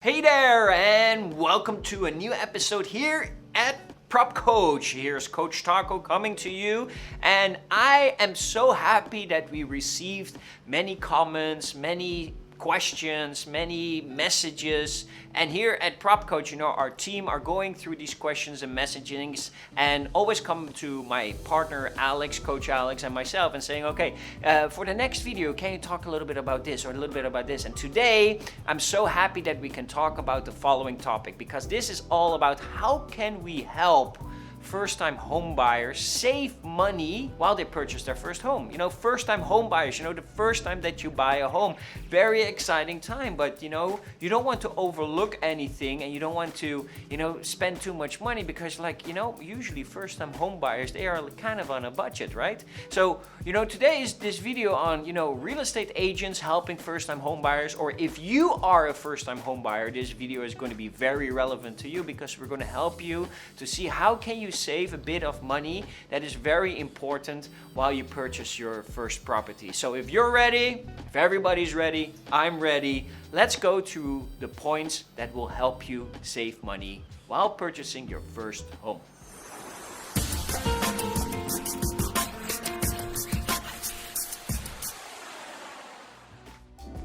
Hey there, and welcome to a new episode here at PropCoach. Here's Coach Taco coming to you, and I am so happy that we received many comments, many questions, many messages, and here at PropCoach, our team are going through these questions and messagings, and always come to my partner Alex, Coach Alex, and myself, and saying, okay, for the next video, can you talk a little bit about this or a little bit about this? And today, I'm so happy that we can talk about the following topic, because this is all about how can we help first-time home buyers save money while they purchase their first home. First-time home buyers, the first time that you buy a home, very exciting time, but you don't want to overlook anything, and you don't want to, spend too much money, because usually first-time home buyers, they are kind of on a budget, right? So, today is this video on, real estate agents helping first-time home buyers, or if you are a first-time home buyer, this video is going to be very relevant to you, because we're going to help you to see how can you save a bit of money that is very important while you purchase your first property. So if you're ready, if everybody's ready, I'm ready. Let's go through the points that will help you save money while purchasing your first home.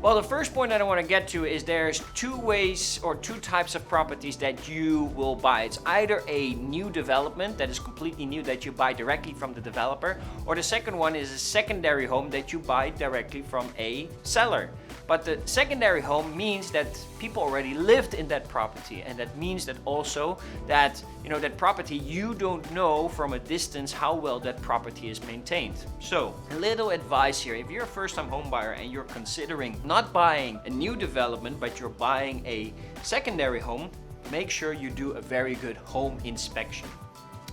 Well, the first point that I want to get to is there's two ways or two types of properties that you will buy. It's either a new development that is completely new that you buy directly from the developer, or the second one is a secondary home that you buy directly from a seller. But the secondary home means that people already lived in that property, and that means that also that that property, you don't know from a distance how well that property is maintained. So a little advice here: if you're a first-time home buyer and you're considering not buying a new development but you're buying a secondary home, make sure you do a very good home inspection.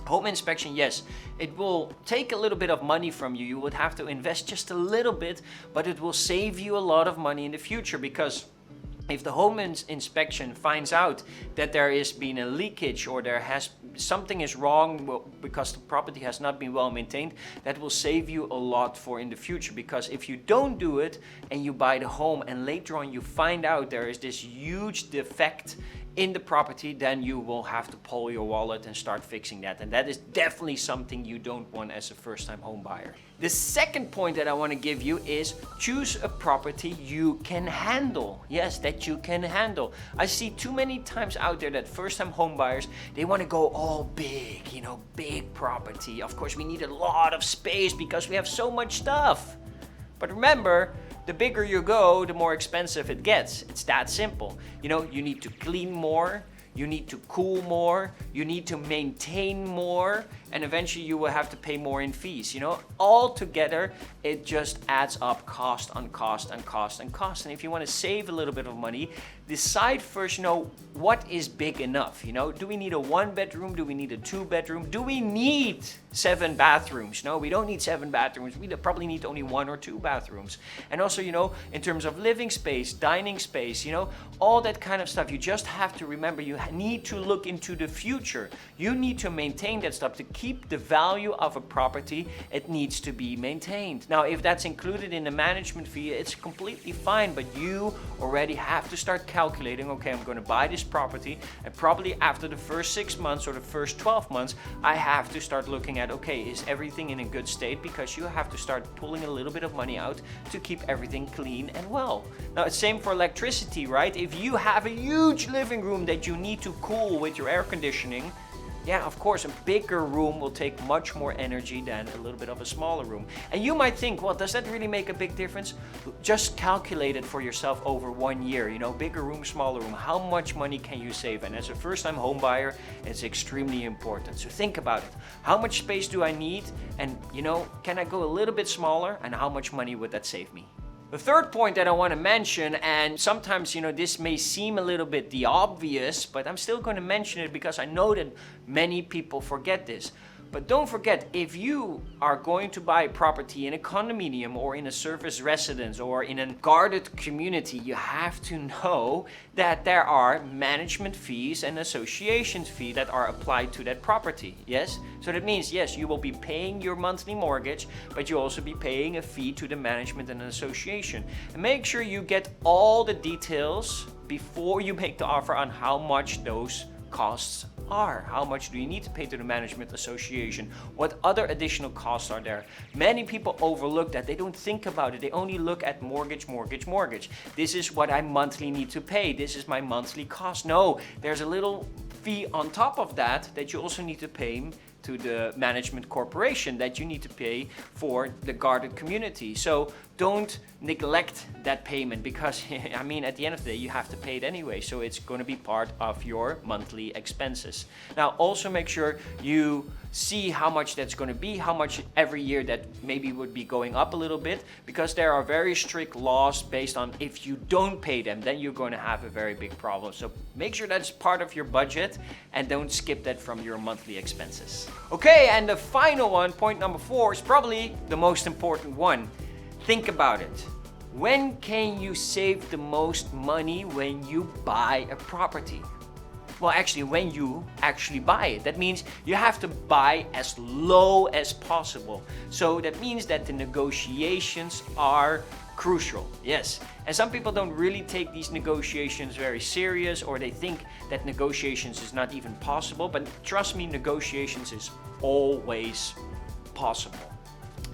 Home inspection, yes, it will take a little bit of money from you. You would have to invest just a little bit, but it will save you a lot of money in the future, because if the home inspection finds out that there has been a leakage or something is wrong because the property has not been well maintained, that will save you a lot for in the future. Because if you don't do it and you buy the home and later on you find out there is this huge defect in the property, then you will have to pull your wallet and start fixing that. And that is definitely something you don't want as a first-time home buyer. The second point that I want to give you is choose a property you can handle. Yes, that you can handle. I see too many times out there that first-time home buyers, they want to go all big, big property. Of course, we need a lot of space because we have so much stuff. But remember, the bigger you go, the more expensive it gets. It's that simple. You need to clean more, you need to cool more, you need to maintain more, and eventually you will have to pay more in fees. All together, it just adds up cost on cost and cost and cost. And if you want to save a little bit of money, decide first, what is big enough? Do we need a 1-bedroom? Do we need a 2-bedroom? Do we need 7 bathrooms? No, we don't need 7 bathrooms. We probably need only 1 or 2 bathrooms. And also, in terms of living space, dining space, all that kind of stuff, you just have to remember you need to look into the future. You need to maintain that stuff. To keep the value of a property, it needs to be maintained. Now, if that's included in the management fee, it's completely fine, but you already have to start calculating, okay, I'm going to buy this property, and probably after the first 6 months or the first 12 months, I have to start looking at, okay, is everything in a good state? Because you have to start pulling a little bit of money out to keep everything clean and well. Now, it's same for electricity, right? If you have a huge living room that you need to cool with your air conditioning, yeah, of course, a bigger room will take much more energy than a little bit of a smaller room. And you might think, well, does that really make a big difference? Just calculate it for yourself over 1 year. Bigger room, smaller room. How much money can you save? And as a first-time home buyer, it's extremely important. So think about it. How much space do I need? And, can I go a little bit smaller? And how much money would that save me? The third point that I want to mention, and sometimes, this may seem a little bit the obvious, but I'm still going to mention it because I know that many people forget this. But don't forget, if you are going to buy a property in a condominium or in a service residence or in a guarded community, you have to know that there are management fees and association fees that are applied to that property. Yes? So that means, yes, you will be paying your monthly mortgage, but you'll also be paying a fee to the management and association. And make sure you get all the details before you make the offer on how much those costs are. How much do you need to pay to the management association? What other additional costs are there? Many people overlook that. They don't think about it. They only look at mortgage, mortgage, mortgage. This is what I monthly need to pay. This is my monthly cost. No, there's a little fee on top of that that you also need to pay to the management corporation, that you need to pay for the guarded community. So don't neglect that payment, because I mean, at the end of the day, you have to pay it anyway. So it's going to be part of your monthly expenses. Now, also make sure you see how much that's going to be, how much every year that maybe would be going up a little bit, because there are very strict laws based on if you don't pay them, then you're going to have a very big problem. So make sure that's part of your budget and don't skip that from your monthly expenses. Okay, and the final one, point number 4, is probably the most important one. Think about it. When can you save the most money when you buy a property? Well, actually, when you actually buy it. That means you have to buy as low as possible. So that means that the negotiations are crucial. Yes. And some people don't really take these negotiations very serious, or they think that negotiations is not even possible. But trust me, negotiations is always possible.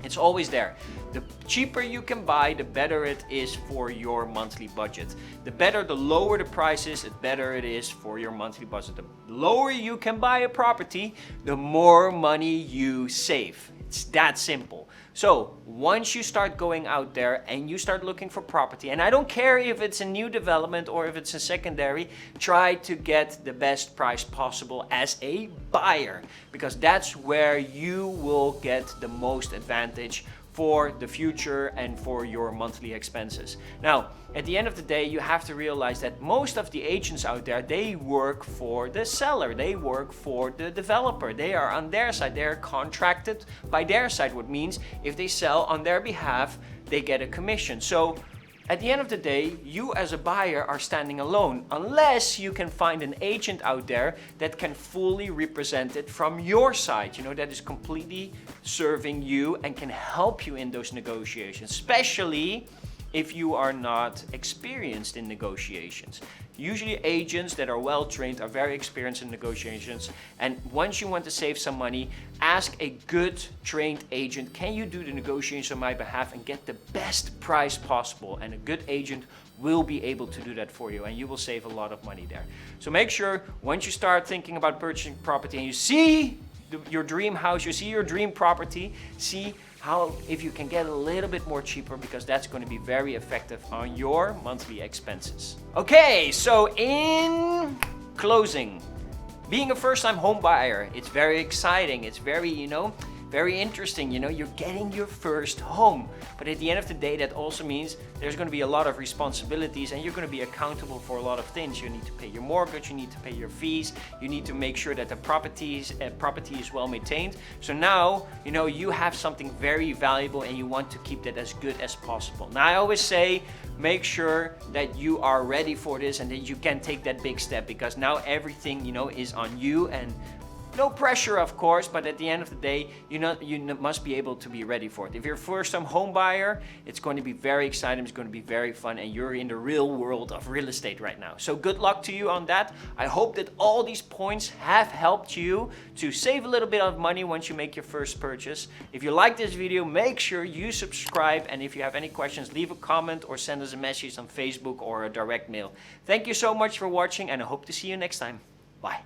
It's always there. The cheaper you can buy, the better it is for your monthly budget. The lower the price is, the better it is for your monthly budget. The lower you can buy a property, the more money you save. It's that simple. So once you start going out there and you start looking for property, and I don't care if it's a new development or if it's a secondary, try to get the best price possible as a buyer, because that's where you will get the most advantage for the future and for your monthly expenses. Now, at the end of the day, you have to realize that most of the agents out there, they work for the seller, they work for the developer. They are on their side, they're contracted by their side, which means if they sell on their behalf, they get a commission. So at the end of the day, you as a buyer are standing alone, unless you can find an agent out there that can fully represent it from your side, that is completely serving you and can help you in those negotiations, especially if you are not experienced in negotiations. Usually agents that are well trained are very experienced in negotiations, and once you want to save some money, ask a good trained agent, can you do the negotiation on my behalf and get the best price possible? And a good agent will be able to do that for you, and you will save a lot of money there. So make sure once you start thinking about purchasing property and you see your dream house, you see your dream property, see how if you can get a little bit more cheaper, because that's going to be very effective on your monthly expenses. Okay, so in closing, being a first-time home buyer, it's very exciting. It's very, very interesting. You're getting your first home. But at the end of the day, that also means there's going to be a lot of responsibilities, and you're going to be accountable for a lot of things. You need to pay your mortgage, you need to pay your fees, you need to make sure that the property is well maintained. So now, you have something very valuable, and you want to keep that as good as possible. Now, I always say, make sure that you are ready for this and that you can take that big step, because now everything, is on you, and no pressure, of course, but at the end of the day, you must be able to be ready for it. If you're a first-time home buyer, it's going to be very exciting, it's going to be very fun, and you're in the real world of real estate right now. So good luck to you on that. I hope that all these points have helped you to save a little bit of money once you make your first purchase. If you like this video, make sure you subscribe, and if you have any questions, leave a comment or send us a message on Facebook or a direct mail. Thank you so much for watching, and I hope to see you next time. Bye.